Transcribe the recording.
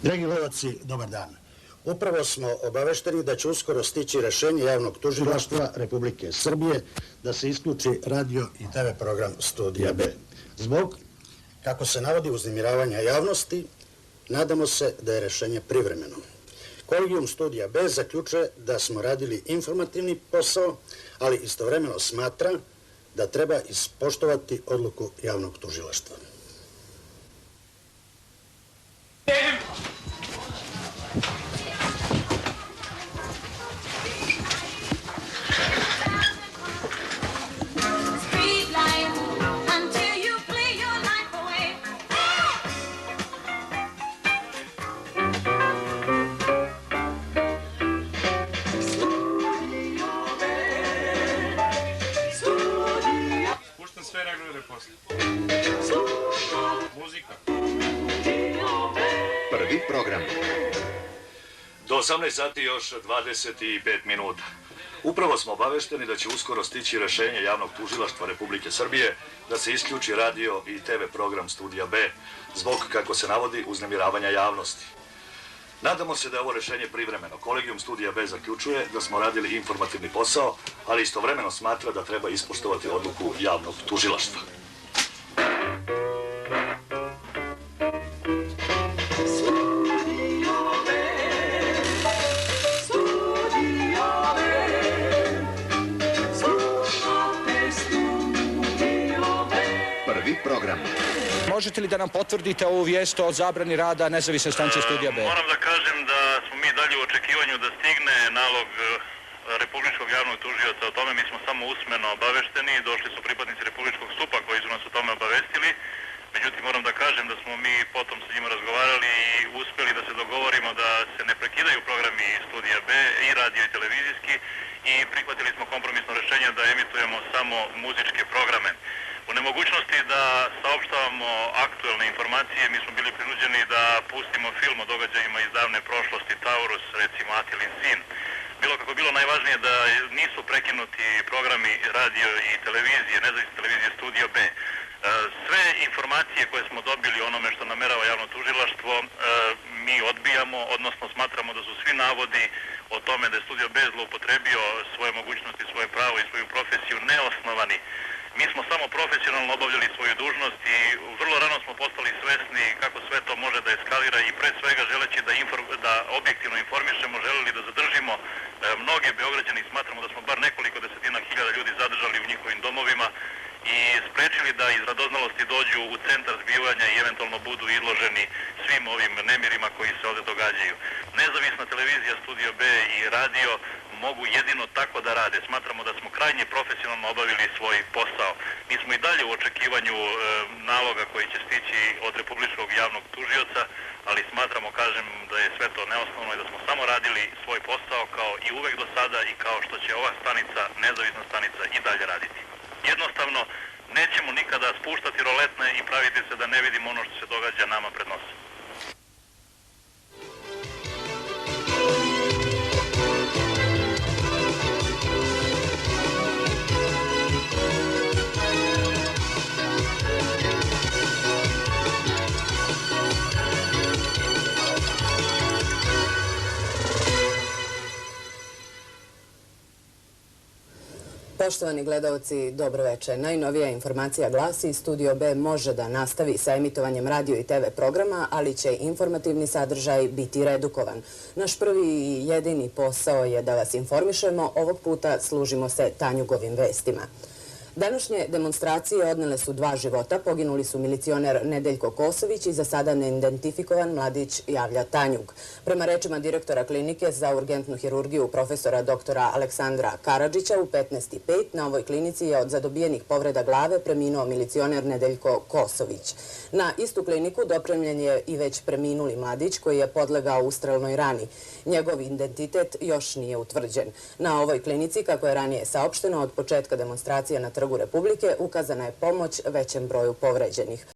Dragi gledalci, dobar dan. Upravo smo obavešteni da će uskoro stići rešenje Javnog tužilaštva Republike Srbije da se isključi radio i TV program Studija B. Zbog, kako se navodi, uznemiravanja javnosti, nadamo se da je rešenje privremeno. Kolegijum Studija B zaključuje da smo radili informativni posao, ali istovremeno smatra da treba ispoštovati odluku Javnog tužilaštva. Sve regluje posle. Muzika. Prvi program. Do 18 sati još 25 minuta. Upravo smo obavešteni da će uskoro stići rešenje Javnog tužilaštva Republike Srbije da se isključi radio i TV program Studija B zbog, kako se navodi, uznemiravanja javnosti. Nadamo se da je ovo rešenje privremeno. Kolegijum Studija B zaključuje da smo radili informativni posao, ali istovremeno smatra da treba ispoštovati odluku Javnog tužilaštva. Prvi program. Možete li da nam potvrdite ovu vijest o zabrani rada nezavisne stanice Studija B? Moram da kažem da smo mi dalje u očekivanju da stigne nalog Republičkog javnog tužioca o tome. Mi smo samo usmeno obavešteni, došli su pripadnici Republičkog SUP-a koji su nas o tome obavestili. Međutim, moram da kažem da smo mi potom sa njima razgovarali i uspeli da se dogovorimo da se ne prekidaju programi Studija B i radio i televizijski i prihvatili smo kompromisno rešenje da emitujemo samo muzičke programe. U nemogućnosti da saopštavamo aktuelne informacije, mi smo bili prinuđeni da pustimo film o događajima iz davne prošlosti, Taurus, recimo Atilin sin. Bilo kako bilo, najvažnije da nisu prekinuti programi radio i televizije, nezavisne televizije Studio B. Sve informacije koje smo dobili onome što namerava Javno tužilaštvo mi odbijamo, odnosno smatramo da su svi navodi o tome da je Studio B zloupotrebio svoje mogućnosti, svoje pravo i svoju profesiju neosnovani. Mi smo samo profesionalno obavljali svoju dužnost i vrlo rano smo postali svesni kako sve to može da eskalira i pre svega želeći da objektivno informišemo, želeli da zadržimo mnoge Beograđane i smatramo da smo bar nekoliko desetina hiljada ljudi zadržali u njihovim domovima i sprečili da iz radoznalosti dođu u centar zbivanja i eventualno budu izloženi svim ovim nemirima koji se ovde događaju. Nezavisna televizija Studio B i radio mogu jedino tako da rade. Smatramo da smo krajnje profesionalno obavili svoj posao. Mi smo i dalje u očekivanju naloga koji će stići od Republičkog javnog tužioca, ali smatramo, kažem, da je sve to neosnovno i da smo samo radili svoj posao kao i uvek do sada i kao što će ova stanica, nezavisna stanica, i dalje raditi. Jednostavno, nećemo nikada spuštati roletne i praviti se da ne vidimo ono što se događa nama pred nosom. Poštovani gledalci, dobro večer. Najnovija informacija glasi: Studio B može da nastavi sa emitovanjem radio i TV programa, ali će informativni sadržaj biti redukovan. Naš prvi i jedini posao je da vas informišemo. Ovog puta služimo se Tanjugovim vestima. Današnje demonstracije odnele su 2 života. Poginuli su milicioner Nedeljko Kosović i za sada neidentifikovan mladić Javlja Tanjug. Prema rečima direktora klinike za urgentnu hirurgiju profesora doktora Aleksandra Karadžića, u 15:05 na ovoj klinici je od zadobijenih povreda glave preminuo milicioner Nedeljko Kosović. Na istu kliniku dopremljen je i već preminuli mladić koji je podlegao ustrelnoj rani. Njegov identitet još nije utvrđen. Na ovoj klinici, kako je ranije saopšteno, od početka demonstracije na Trgu Republike ukazana je pomoć većem broju povređenih.